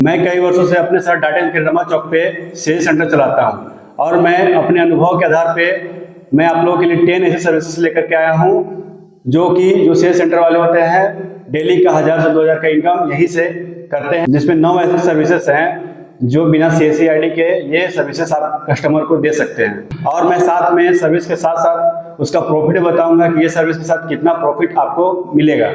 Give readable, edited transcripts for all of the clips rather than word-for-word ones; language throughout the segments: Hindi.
मैं कई वर्षों से अपने साथ डाटा एंट्री रमा चौक पे सेल्स सेंटर चलाता हूं और मैं अपने अनुभव के आधार पे मैं आप लोगों के लिए 10 ऐसे सर्विसेज लेकर के आया हूं जो कि सेल्स सेंटर वाले होते हैं डेली का 1000 से 2000 का इनकम यहीं से करते हैं, जिसमें 9 ऐसे सर्विसेज हैं जो बिना CSC ID के ये सर्विसेज आप कस्टमर को दे सकते हैं। और मैं साथ में सर्विस के साथ साथ उसका प्रॉफिट बताऊंगा कि ये सर्विस के साथ कितना प्रॉफिट आपको मिलेगा।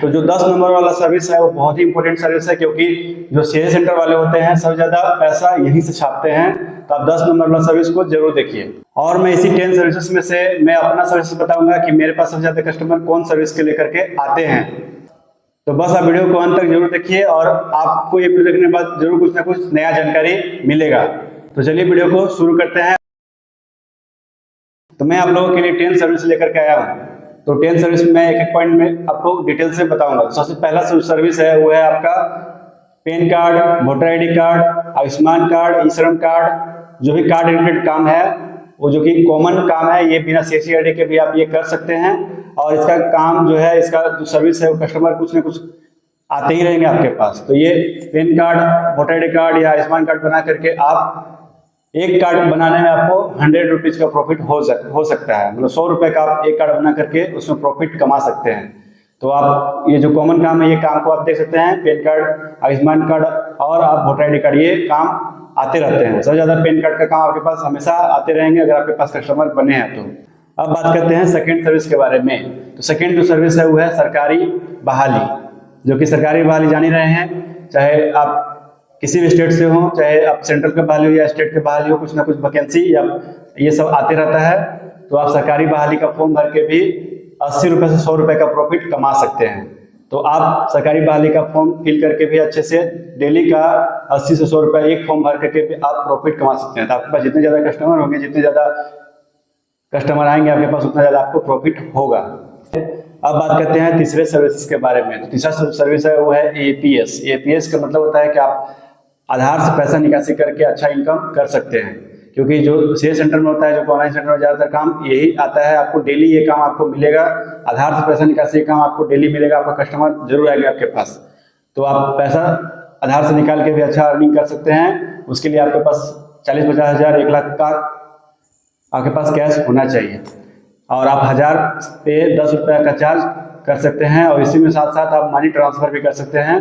तो जो 10 नंबर वाला सर्विस है वो बहुत ही इंपॉर्टेंट सर्विस है, क्योंकि जो सेल्स सेंटर वाले होते हैं सबसे ज्यादा पैसा यहीं से छापते हैं। तो आप 10 नंबर वाला सर्विस को जरूर देखिए। और मैं इसी 10 सर्विसेज में से मैं अपना सर्विस बताऊंगा कि मेरे पास सबसे ज्यादा कस्टमर कौन सर्विस के लेकर के आते हैं। तो बस आप वीडियो को अंत तक जरूर देखिए और आपको ये वीडियो देखने के बाद जरूर कुछ ना कुछ नया जानकारी मिलेगा। तो चलिए वीडियो को शुरू करते हैं। तो मैं आप लोगों के लिए 10 सर्विस लेकर के आया हूँ। तो 10 सर्विस में एक एक पॉइंट में आपको डिटेल से बताऊंगा। सबसे पहला सर्विस है वो है आपका pan card, voter ID card, Ayushman card, e-Shram card, जो भी कार्ड रिलेटेड काम है वो जो कि कॉमन काम है, ये बिना CSC ID के भी आप ये कर सकते हैं। और इसका काम जो है, इसका जो सर्विस है वो कस्टमर कुछ ना कुछ आते ही रहेंगे आपके पास। तो ये pan card, voter ID card या आयुष्मान कार्ड बना करके आप एक कार्ड बनाने में आपको 100 रुपीज का प्रॉफिट हो सकता है। मतलब 100 रुपए का आप एक कार्ड बना करके उसमें प्रॉफिट कमा सकते हैं। तो आप ये जो कॉमन काम है ये काम को आप देख सकते हैं, पैन कार्ड, आयुष्मान कार्ड और आप वोटर ID कार्ड, ये काम आते रहते हैं। सबसे ज्यादा पैन कार्ड का काम आपके पास हमेशा आते रहेंगे अगर आपके पास कस्टमर बने हैं। तो अब बात करते हैं सेकंड सर्विस के बारे में। तो सेकंड जो सर्विस है वो है सरकारी बहाली, जो कि सरकारी बहाली जान ही रहे हैं। चाहे आप किसी भी स्टेट से हो, चाहे आप सेंट्रल के बहाली हो या स्टेट के बहाली हो, कुछ ना कुछ वैकेंसी या ये सब आते रहता है। तो आप सरकारी बहाली का फॉर्म भर के भी 80 रुपए से 100 रुपए का प्रॉफिट कमा सकते हैं। तो आप सरकारी बहाली का फॉर्म फिल करके भी अच्छे से डेली का 80 से 100 रुपए एक फॉर्म भर करके भी आप प्रॉफिट कमा सकते हैं। तो आपके पास जितने ज्यादा कस्टमर होंगे, जितने ज्यादा कस्टमर आएंगे आपके पास, उतना ज्यादा आपको प्रॉफिट होगा। अब बात करते हैं तीसरे सर्विसेज के बारे में। तो तीसरा सर्विस है वो है APS। APS का मतलब होता है कि आप आधार से पैसा निकासी करके अच्छा इनकम कर सकते हैं, क्योंकि जो सेल्स सेंटर में होता है, जो ऑनलाइन सेंटर में ज्यादातर काम यही आता है। आपको डेली ये काम आपको मिलेगा, आधार से पैसा निकासी काम आपको डेली मिलेगा। आपका कस्टमर जरूर आएगा आपके पास। तो आप पैसा आधार से निकाल के भी अच्छा अर्निंग कर सकते हैं। उसके लिए आपके पास 40-50 हजार, 1 लाख का आपके पास कैश होना चाहिए। और आप 1000 पे 10 रुपये का चार्ज कर सकते हैं। और इसी में साथ साथ आप मनी ट्रांसफर भी कर सकते हैं,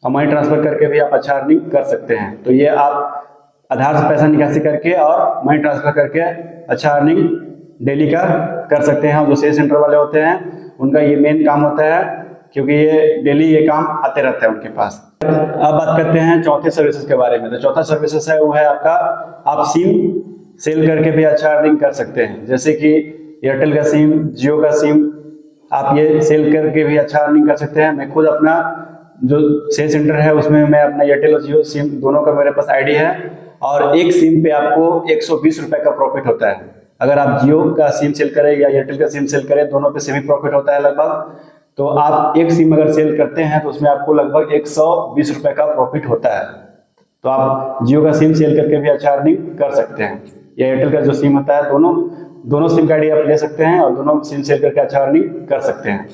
और मनी ट्रांसफर करके भी आप अच्छा अर्निंग कर सकते हैं। तो ये आप आधार से पैसा निकासी करके और मनी ट्रांसफर करके अच्छा अर्निंग डेली का कर सकते हैं। और जो सेल्स सेंटर वाले होते हैं उनका ये मेन काम होता है, क्योंकि ये डेली ये काम आते रहता है उनके पास। अब बात करते हैं चौथे सर्विसेज के बारे में। तो चौथा सर्विसेज है वो है आपका, आप सिम सेल करके भी अच्छा अर्निंग कर सकते हैं। जैसे कि एयरटेल का सिम, जियो का सिम, आप ये सेल करके भी अच्छा अर्निंग कर सकते हैं। मैं खुद अपना जो सेल सेंटर है उसमें मैं अपना एयरटेल और जियो सिम दोनों का मेरे पास ID है, और एक सिम पे आपको 120 रुपए का प्रॉफिट होता है। अगर आप जियो का सिम सेल करें या एयरटेल का सिम सेल करें, दोनों पे सेम ही प्रॉफिट होता है लगभग। तो आप एक सिम अगर सेल करते हैं तो उसमें आपको लगभग 120 रुपए का प्रॉफिट होता है। तो आप जियो का सिम सेल करके भी अच्छा अर्निंग कर सकते हैं, या एयरटेल का जो सिम होता है, दोनों सिम का ID आप ले सकते हैं और दोनों सिम सेल करके अच्छा अर्निंग कर सकते हैं।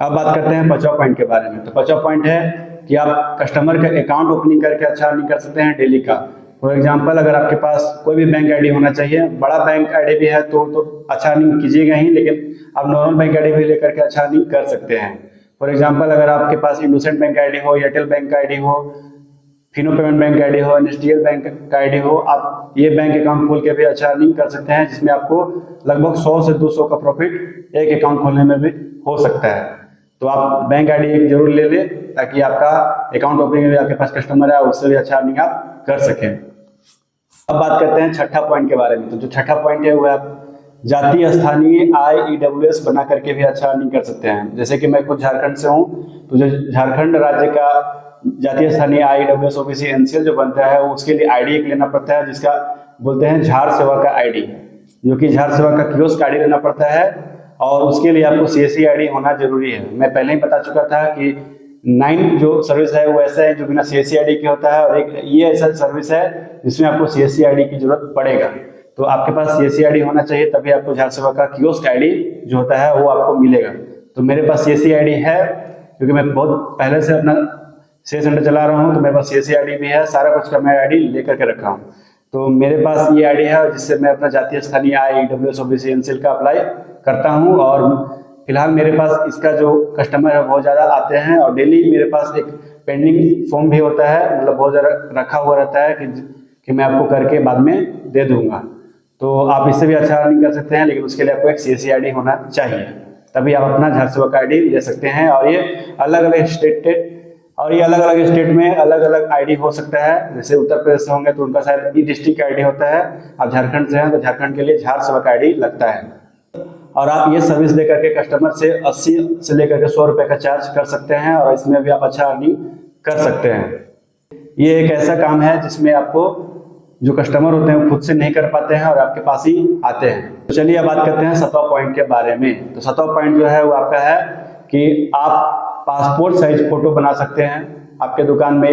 अब बात करते हैं 5वां पॉइंट के बारे में। तो 5वां पॉइंट है कि आप कस्टमर का अकाउंट ओपनिंग करके अच्छा अर्निंग कर सकते हैं डेली का। फॉर एग्जांपल, अगर आपके पास कोई भी बैंक ID होना चाहिए, बड़ा बैंक ID भी है तो अच्छा अर्निंग कीजिएगा ही, लेकिन आप नॉर्मल बैंक ID भी लेकर के अच्छा अर्निंग कर सकते हैं। फॉर एग्जांपल, अगर आपके पास इंडोसेंट बैंक ID हो, एयरटेल बैंक का ID हो, फिनो पेमेंट बैंक ID हो, NSDL बैंक का ID हो, आप ये बैंक अकाउंट खोल के भी अच्छा अर्निंग कर सकते हैं, जिसमें आपको लगभग 100 से 200 का प्रॉफिट एक अकाउंट खोलने में भी हो सकता है। तो आप बैंक ID जरूर ले लें, ताकि आपका अकाउंट ओपनिंग में आपके पास कस्टमर है उससे भी अच्छा अर्निंग आप कर सकें। अब बात करते हैं छठा पॉइंट के बारे में। तो जो छठा पॉइंट है वो आप जातीय स्थानीय IEWS बना करके भी अच्छा अर्निंग कर सकते हैं। जैसे कि मैं खुद झारखंड से हूँ, तो जो झारखंड राज्य का जातीय स्थानीय IEWS OBC NCL जो बनता है, वो उसके लिए ID एक लेना पड़ता है, जिसका बोलते हैं झार सेवा का ID, जो कि झार सेवा का कियोस्क ID लेना पड़ता है। और उसके लिए आपको CSC ID होना जरूरी है। मैं पहले ही बता चुका था कि 9 जो सर्विस है वो ऐसा है जो बिना CSC ID के होता है, और एक ये ऐसा सर्विस है जिसमें आपको CSC ID की जरूरत पड़ेगा। तो आपके पास CSC ID होना चाहिए, तभी आपको झार सेवा का कियोस्क ID जो होता है वो आपको मिलेगा। तो मेरे पास CSC ID है, क्योंकि मैं बहुत पहले से अपना सेल्स सेंटर चला रहा हूँ, तो मेरे पास CSC ID भी है, सारा कुछ का मैं ID लेकर के रखा हूँ। तो मेरे पास ये ID है जिससे मैं अपना जातीय स्थानीय आय, EWS, OBC, NCL का अप्लाई करता हूँ। और फिलहाल मेरे पास इसका जो कस्टमर है बहुत ज़्यादा आते हैं, और डेली मेरे पास एक पेंडिंग फॉर्म भी होता है, मतलब बहुत ज़्यादा रखा हुआ रहता है कि मैं आपको करके बाद में दे दूंगा। तो आप इससे भी अच्छा अर्निंग कर सकते हैं, लेकिन उसके लिए आपको एक CSC ID होना चाहिए, तभी आप अपना झाड़ सेवक ID ले सकते हैं। और ये अलग अलग स्टेट में अलग अलग ID हो सकता है। जैसे उत्तर प्रदेश से होंगे तो उनका शायद डिस्ट्रिक्ट ID होता है, आप झारखंड से हैं तो झारखंड के लिए झाड़ सेवक ID लगता है। और आप ये सर्विस दे करके कस्टमर से 80 से लेकर के 100 रुपये का चार्ज कर सकते हैं, और इसमें भी आप अच्छा अर्निंग कर सकते हैं। ये एक ऐसा काम है जिसमें आपको जो कस्टमर होते हैं वो खुद से नहीं कर पाते हैं और आपके पास ही आते हैं। तो चलिए अब बात करते हैं 7वां पॉइंट के बारे में। तो 7वां पॉइंट जो है वो आपका है कि आप पासपोर्ट साइज फोटो बना सकते हैं। आपके दुकान में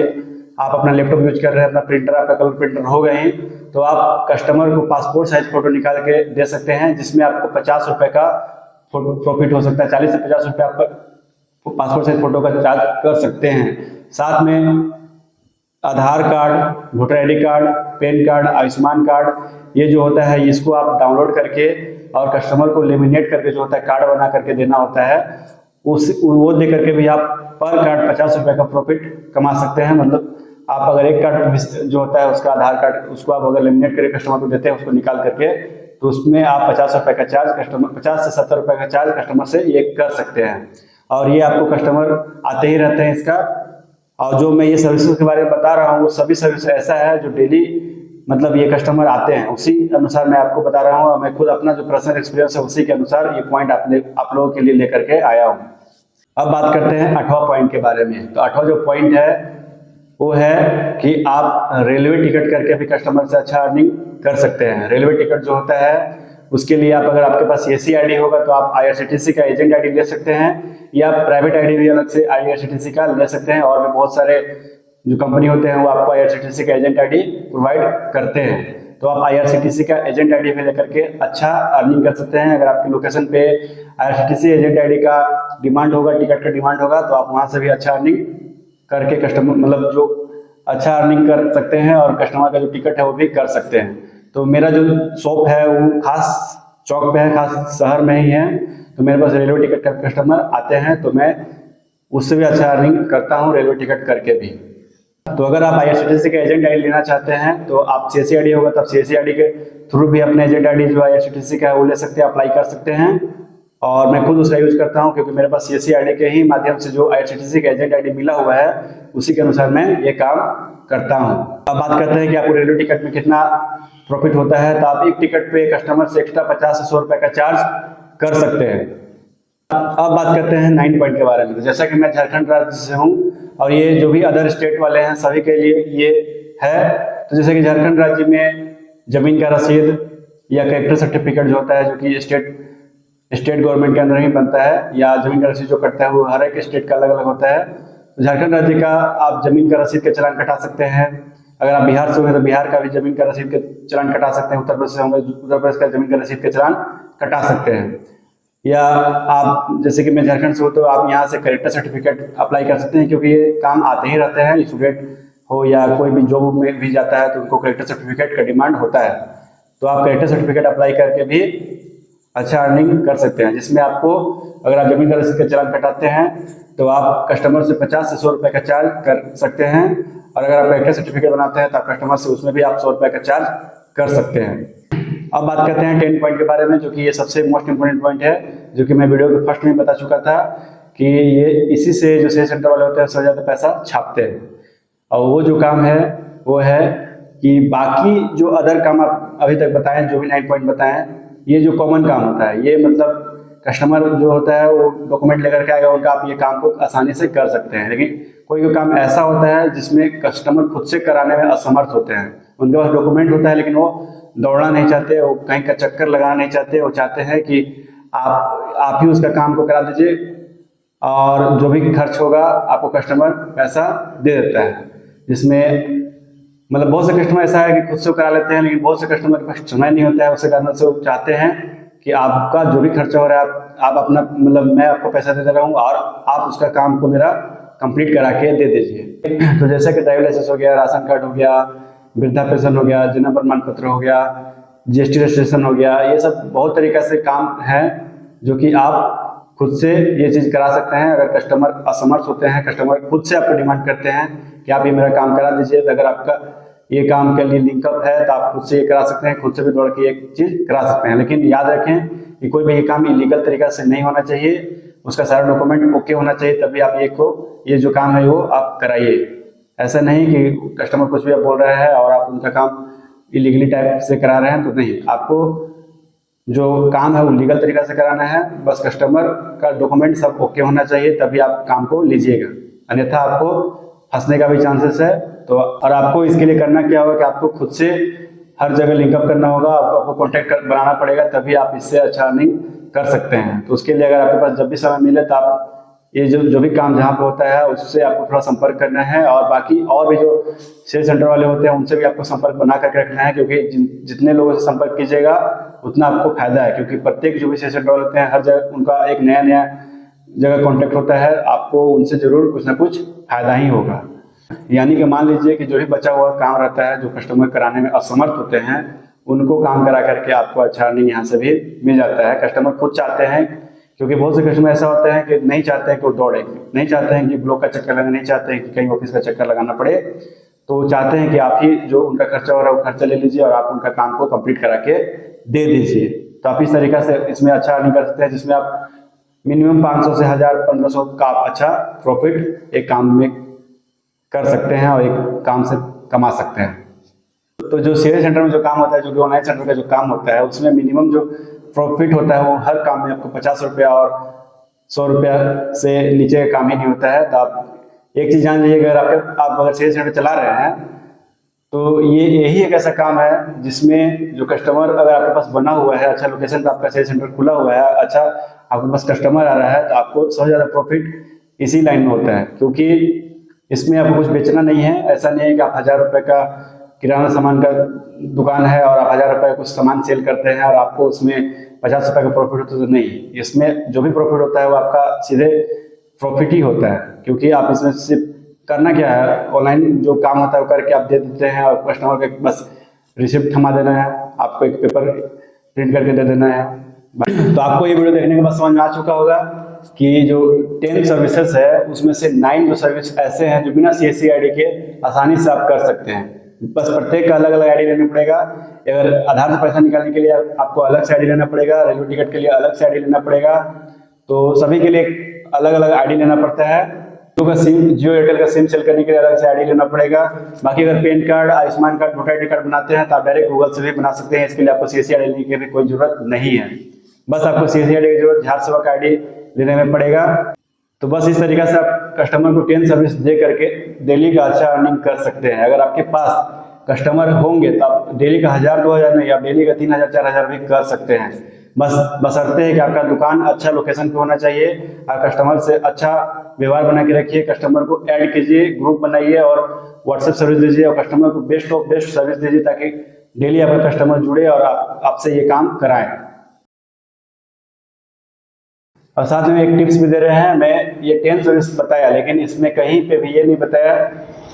आप अपना लैपटॉप यूज कर रहे हैं, अपना प्रिंटर, आपका कलर प्रिंटर हो गए हैं, तो आप कस्टमर को पासपोर्ट साइज फोटो निकाल के दे सकते हैं, जिसमें आपको 50 रुपये का प्रॉफिट हो सकता है। 40 से 50 रुपये आप पासपोर्ट साइज फोटो का चार्ज कर सकते हैं। साथ में Aadhaar card, voter ID card, PAN card, Ayushman card, ये जो होता है इसको आप डाउनलोड करके और कस्टमर को लेमिनेट करके जो होता है कार्ड बना करके देना होता है, वो दे करके भी आप पर कार्ड 50 रुपये का प्रॉफिट कमा सकते हैं। मतलब आप अगर एक कार्ड जो होता है उसका आधार कार्ड, उसको आप अगर लेमिनेट करके कस्टमर को देते हैं उसको निकाल करके, तो उसमें आप 50 रुपये का चार्ज कस्टमर 50 से 70 रुपये का चार्ज कस्टमर से ये कर सकते हैं। और ये आपको कस्टमर आते ही रहते हैं इसका। और जो मैं ये सर्विसेज के बारे में बता रहा हूँ वो सभी सर्विस ऐसा है जो डेली मतलब ये कस्टमर आते हैं, उसी अनुसार मैं आपको बता रहा हूँ। और मैं खुद अपना जो पर्सनल एक्सपीरियंस है उसी के अनुसार ये पॉइंट आप लोगों के लिए लेकर के आया हूँ। अब बात करते हैं 8वां पॉइंट के बारे में। तो 8वां जो पॉइंट है वो है कि आप रेलवे टिकट करके भी कस्टमर से अच्छा अर्निंग कर सकते हैं। रेलवे टिकट जो होता है उसके लिए आप अगर आपके पास CSC ID होगा तो आप IRCTC का एजेंट ID ले सकते हैं, या प्राइवेट ID भी अलग से IRCTC का ले सकते हैं। और भी बहुत सारे जो कंपनी होते हैं वो आपको IRCTC का एजेंट ID प्रोवाइड करते हैं। तो आप IRCTC का एजेंट ID भी लेकर के अच्छा अर्निंग कर सकते हैं। अगर आपकी लोकेशन पे IRCTC एजेंट ID का डिमांड होगा, टिकट का डिमांड होगा, तो आप वहाँ से भी अच्छा अर्निंग करके कस्टमर मतलब जो अच्छा अर्निंग कर सकते हैं और कस्टमर का जो टिकट है वो भी कर सकते हैं। तो मेरा जो शॉप है वो खास चौक पे है, खास शहर में ही है। तो मेरे पास रेलवे टिकट का कस्टमर आते हैं तो मैं उससे भी अच्छा अर्निंग करता हूँ रेलवे टिकट करके भी। तो अगर आप IRCTC का एजेंट ID लेना चाहते हैं तो आप CSC ID होगा तब CSC ID के थ्रू भी अपने एजेंट ID जो IRCTC का है वो ले सकते हैं, अप्लाई कर सकते हैं। और मैं खुद उसका यूज करता हूं क्योंकि मेरे पास CSC ID के ही माध्यम से जो IRCTC का एजेंट ID मिला हुआ है उसी के अनुसार मैं ये काम करता हूं। अब बात करते हैं कि आपको रेलवे टिकट में कितना प्रॉफिट होता है। तो आप एक टिकट पे कस्टमर से एक्स्ट्रा 50 से 100 रुपये का चार्ज कर सकते हैं। अब बात करते हैं 9 पॉइंट के बारे में। तो जैसा कि मैं झारखंड राज्य से हूँ और ये जो भी अदर स्टेट वाले हैं सभी के लिए ये है। तो जैसे कि झारखंड राज्य में जमीन का रसीद या कैरेक्टर सर्टिफिकेट जो होता है जो कि स्टेट गवर्नमेंट के अंदर ही बनता है, या जमीन का रसीद जो कटता है वो हर एक स्टेट का अलग अलग होता है। तो झारखंड राज्य का आप जमीन का रसीद का चालान कटा सकते हैं। अगर आप बिहार से होंगे तो बिहार का भी जमीन का रसीद का चालान कटा सकते हैं। उत्तर प्रदेश से होंगे उत्तर प्रदेश का जमीन का रसीद का चालान कटा सकते हैं। या आप जैसे कि मैं झारखंड से हूँ तो आप यहाँ से कैरेक्टर सर्टिफिकेट अप्लाई कर सकते हैं, क्योंकि ये काम आते ही रहते हैं। स्टूडेंट हो या कोई भी जॉब में भी जाता है तो उनको कैरेक्टर सर्टिफिकेट का डिमांड होता है। तो आप कैरेक्टर सर्टिफिकेट अप्लाई करके भी अच्छा अर्निंग कर सकते हैं, जिसमें आपको अगर आप जमीन का रसीद का चालान कटाते हैं तो आप कस्टमर से 50 से 100 रुपये का चार्ज कर सकते हैं। और अगर आप कैरेक्टर सर्टिफिकेट बनाते हैं तो आप कस्टमर से उसमें भी आप 100 रुपये का चार्ज कर सकते हैं। अब बात करते हैं 10 पॉइंट के बारे में, जो कि ये सबसे मोस्ट इंपोर्टेंट पॉइंट है, जो कि मैं वीडियो के फर्स्ट में बता चुका था कि ये इसी से जो सेल सेंटर वाले होते हैं सबसे ज़्यादा पैसा छापते हैं। और वो जो काम है वो है कि बाकी जो अदर काम आप अभी तक बताएं, जो भी 9 पॉइंट बताएं, ये जो कॉमन काम होता है, ये मतलब कस्टमर जो होता है वो डॉक्यूमेंट लेकर के आएगा उनका, आप ये काम को आसानी से कर सकते हैं। लेकिन कोई काम ऐसा होता है जिसमें कस्टमर खुद से कराने में असमर्थ होते हैं। उनके पास डॉक्यूमेंट होता है लेकिन वो दौड़ना नहीं चाहते, वो कहीं का चक्कर लगाना नहीं चाहते। वो चाहते हैं कि आप ही उसका काम को करा दीजिए और जो भी खर्च होगा आपको कस्टमर पैसा दे देता है। जिसमें मतलब बहुत से कस्टमर ऐसा है कि खुद से करा लेते हैं, लेकिन बहुत से कस्टमर के पास समय नहीं होता है। उसके कारण से वो चाहते हैं कि आपका जो भी खर्चा हो रहा है आप अपना मतलब मैं आपको पैसा दे दे रहा हूँ और आप उसका काम को मेरा कंप्लीट करा के दे दीजिए। तो जैसे कि ड्राइविंग लाइसेंस हो गया, राशन कार्ड हो गया, वृद्धा पेंशन हो गया, जन्म प्रमाण पत्र हो गया, जीएसटी रजिस्ट्रेशन हो गया, ये सब बहुत तरीक़े से काम है जो कि आप खुद से ये चीज़ करा सकते हैं। अगर कस्टमर असमर्थ होते हैं, कस्टमर खुद से आपको डिमांड करते हैं कि आप ये मेरा काम करा दीजिए, तो अगर आपका ये काम के लिए लिंकअप है तो आप खुद से ये करा सकते हैं, खुद से भी दौड़ के एक चीज़ करा सकते हैं। लेकिन याद रखें कि कोई भी ये काम इलीगल तरीका से नहीं होना चाहिए, उसका सारा डॉक्यूमेंट ओके होना चाहिए, तभी आप ये जो काम है वो आप कराइए। ऐसा नहीं कि कस्टमर कुछ भी आप बोल रहा है और आप उनका काम इलीगली टाइप से करा रहे हैं, तो नहीं, आपको जो काम है वो लीगल तरीका से कराना है। बस कस्टमर का डॉक्यूमेंट सब ओके होना चाहिए, तभी आप काम को लीजिएगा, अन्यथा आपको फंसने का भी चांसेस है। तो और आपको इसके लिए करना क्या होगा कि आपको खुद से हर जगह लिंकअप करना होगा, आपको कॉन्टैक्ट बनाना पड़ेगा, तभी आप इससे अच्छा अर्निंग कर सकते हैं। तो उसके लिए अगर आपके पास जब भी समय मिले तो आप ये जो भी काम जहाँ पे होता है उससे आपको थोड़ा संपर्क करना है, और बाकी और भी जो सेल सेंटर वाले होते हैं उनसे भी आपको संपर्क बना करके रखना है, क्योंकि जितने लोगों से संपर्क कीजिएगा उतना आपको फायदा है। क्योंकि प्रत्येक जो भी सेल सेंटर वाले होते हैं हर जगह उनका एक नया नया जगह कॉन्टैक्ट होता है, आपको उनसे जरूर कुछ ना कुछ फायदा ही होगा। यानी कि मान लीजिए कि जो भी बचा हुआ काम रहता है, जो कस्टमर कराने में असमर्थ होते हैं, उनको काम करा करके आपको अच्छा अर्निंग यहाँ से भी मिल जाता है। कस्टमर खुद चाहते हैं, क्योंकि बहुत से कस्टमर ऐसा होते हैं कि नहीं चाहते हैं कि वो दौड़े, नहीं चाहते हैं कि ब्लॉक का चक्कर लगाना, नहीं चाहते हैं कि कहीं ऑफिस का चक्कर लगाना पड़े, तो चाहते हैं कि आप ही जो उनका खर्चा हो रहा है वो खर्चा ले लीजिए और आप उनका काम को कंप्लीट करा के दे दीजिए। तो आप इस तरीक़ा से इसमें अच्छा अर्निंग कर सकते हैं, जिसमें आप मिनिमम 500 से 1000 1500 का आप अच्छा प्रॉफिट एक काम में कर सकते हैं और एक काम से कमा सकते हैं। तो जो सेल सेंटर में जो काम होता है, जो भी ऑनलाइन सेंटर का जो काम होता है, उसमें मिनिमम जो प्रॉफिट होता है वो हर काम में आपको 50 रुपया और 100 रुपया से नीचे का काम ही नहीं होता है। तो आप एक चीज़ जान लीजिए, अगर आप अगर सेल सेंटर चला रहे हैं तो यही एक ऐसा काम है जिसमें जो कस्टमर अगर आपके पास बना हुआ है, अच्छा लोकेशन पर आपका सेल सेंटर खुला हुआ है, अच्छा आपके पास कस्टमर आ रहा है, तो आपको सबसे ज़्यादा प्रॉफिट इसी लाइन में होता है। क्योंकि इसमें आपको कुछ बेचना नहीं है, ऐसा नहीं है कि आप 1000 रुपये का किराना सामान का दुकान है और आप 1000 रुपये का कुछ सामान सेल करते हैं और आपको उसमें 50 रुपये का प्रॉफिट होता है, तो नहीं, इसमें जो भी प्रॉफिट होता है वो आपका सीधे प्रॉफिट ही होता है। क्योंकि आप इसमें सिर्फ करना क्या है, ऑनलाइन जो काम होता है वो करके आप दे देते हैं और कस्टमर को बस रिसिप्ट थमा देना है, आपको एक पेपर प्रिंट करके दे देना है। तो आपको ये वीडियो देखने के बाद समझ में आ चुका होगा कि जो 10 सर्विसेज है उसमें से 9 जो सर्विस ऐसे हैं जो बिना CSC ID के आसानी से आप कर सकते हैं। बस प्रत्येक का अलग अलग ID लेना पड़ेगा। अगर आधार से पैसा निकालने के लिए आपको अलग से ID लेना पड़ेगा, रेलवे टिकट के लिए अलग से ID लेना पड़ेगा, तो सभी के लिए अलग अलग ID लेना पड़ता है। जियो का सिम, जियो एयरटेल का सिम सेल करने के लिए अलग से ID लेना पड़ेगा। बाकी अगर pan card, Ayushman card, voter ID card बनाते हैं तो आप डायरेक्ट गूगल से भी बना सकते हैं, इसके लिए आपको CSC ID लेने की भी कोई जरूरत नहीं है। बस आपको CSC ID की जरूरत झार सेवा का ID लेने में पड़ेगा। तो बस इस तरीके से आप कस्टमर को 10 सर्विस दे करके डेली का अच्छा अर्निंग कर सकते हैं। अगर आपके पास कस्टमर होंगे तो आप डेली का 1000 2000 नहीं, आप डेली का 3000 4000 भी कर सकते हैं। बशर्ते है कि आपका दुकान अच्छा लोकेशन पे होना चाहिए और कस्टमर से अच्छा व्यवहार बना के रखिए, कस्टमर को ऐड कीजिए, ग्रुप बनाइए और व्हाट्सएप सर्विस दीजिए और कस्टमर को बेस्ट ऑफ बेस्ट सर्विस दीजिए, ताकि डेली आपका कस्टमर जुड़े और आपसे ये काम कराएं। और साथ में एक टिप्स भी दे रहे हैं, मैं ये 10 सर्विस बताया, लेकिन इसमें कहीं पे भी ये नहीं बताया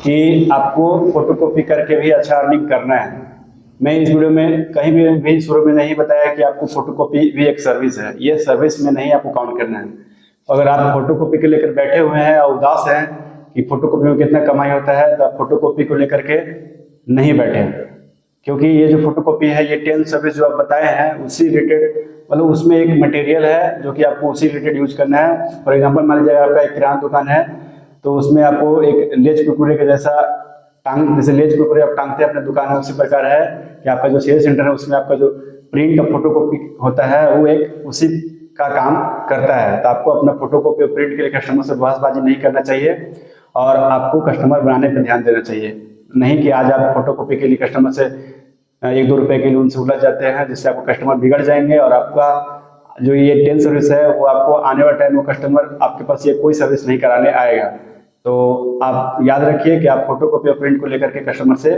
कि आपको फोटोकॉपी करके भी अच्छा अर्निंग करना है। मैं इस वीडियो में कहीं भी शुरू में नहीं बताया कि आपको फोटोकॉपी भी एक सर्विस है, ये सर्विस में नहीं आपको काउंट करना है। अगर आप फोटोकॉपी के लेकर बैठे हुए हैं और उदास हैं कि फोटोकॉपी में कितना कमाई होता है, तो आप फोटोकॉपी को लेकर के नहीं बैठे, क्योंकि ये जो फोटोकॉपी है, ये 10 सर्विस जो आप बताए हैं उसी रिलेटेड, मतलब उसमें एक मटेरियल है जो कि आपको उसी रिलेटेड यूज करना है। फॉर एग्जांपल मान लीजिए आपका एक किराना दुकान है, तो उसमें आपको एक लेज कुरकुरे के जैसा जैसे लेज कुरकुरे आप टांगते हैं अपने दुकान में, उसी प्रकार है कि आपका जो सेल सेंटर है उसमें आपका जो प्रिंट और फोटोकॉपी होता है वो एक उसी का काम करता है। तो आपको अपना फोटोकॉपी और प्रिंट के लिए कस्टमर से बहसबाजी नहीं करना चाहिए और आपको कस्टमर बनाने पर ध्यान देना चाहिए। नहीं कि आज आप फोटोकॉपी के लिए कस्टमर से 1-2 रुपए के लिए उनसे उलझ जाते हैं, जिससे आपको कस्टमर बिगड़ जाएंगे और आपका जो ये 10 सर्विस है वो आपको आने वाले टाइम में कस्टमर आपके पास ये कोई सर्विस नहीं कराने आएगा। तो आप याद रखिए कि आप फोटोकॉपी और प्रिंट को लेकर के कस्टमर से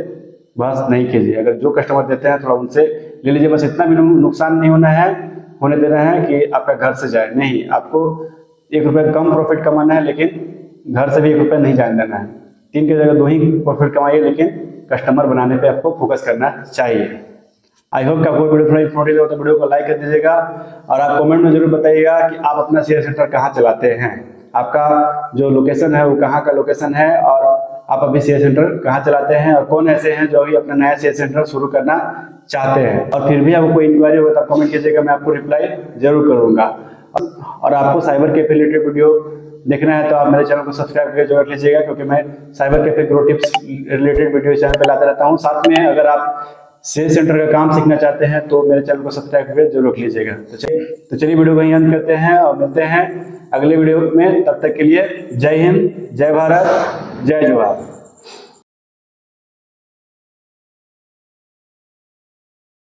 बहस नहीं कीजिए। अगर जो कस्टमर देते हैं थोड़ा उनसे ले लीजिए, बस इतना भी नुकसान नहीं होने देना है कि आपका घर से जाए। नहीं, आपको 1 रुपये कम प्रॉफिट कमाना है, लेकिन घर से भी 1 रुपया नहीं जाने देना है। 3 की जगह 2 ही प्रॉफिट कमाइए, लेकिन कस्टमर बनाने पे आपको फोकस करना चाहिए। आई होप कि आपको वीडियो थोड़ा इंफॉर्मेटिव हो तो वीडियो को लाइक कर दीजिएगा और आप कमेंट में जरूर बताइएगा कि आप अपना शेयर सेंटर कहाँ चलाते हैं, आपका जो लोकेशन है वो कहाँ का लोकेशन है और आप अभी शेयर सेंटर कहाँ चलाते हैं और कौन ऐसे हैं जो अभी अपना नया शेयर सेंटर शुरू करना चाहते हैं। और फिर भी आपको कोई इंक्वायरी होगा तो कमेंट कीजिएगा, मैं आपको रिप्लाई जरूर करूँगा। और आपको साइबर कैफे रिलेटेड वीडियो देखना है तो आप मेरे चैनल को सब्सक्राइब करके जरूर लीजिएगा, क्योंकि मैं cyber cafe grow tips related video channel पर लाता रहता हूँ। साथ में अगर आप सेल्स सेंटर का काम सीखना चाहते हैं तो मेरे चैनल को सब्सक्राइब करके जरूर लीजिएगा। तो चलिए वीडियो को यहीं अंत करते हैं और मिलते हैं अगले वीडियो में। तब तक के लिए जय हिंद, जय भारत, जय जोहार।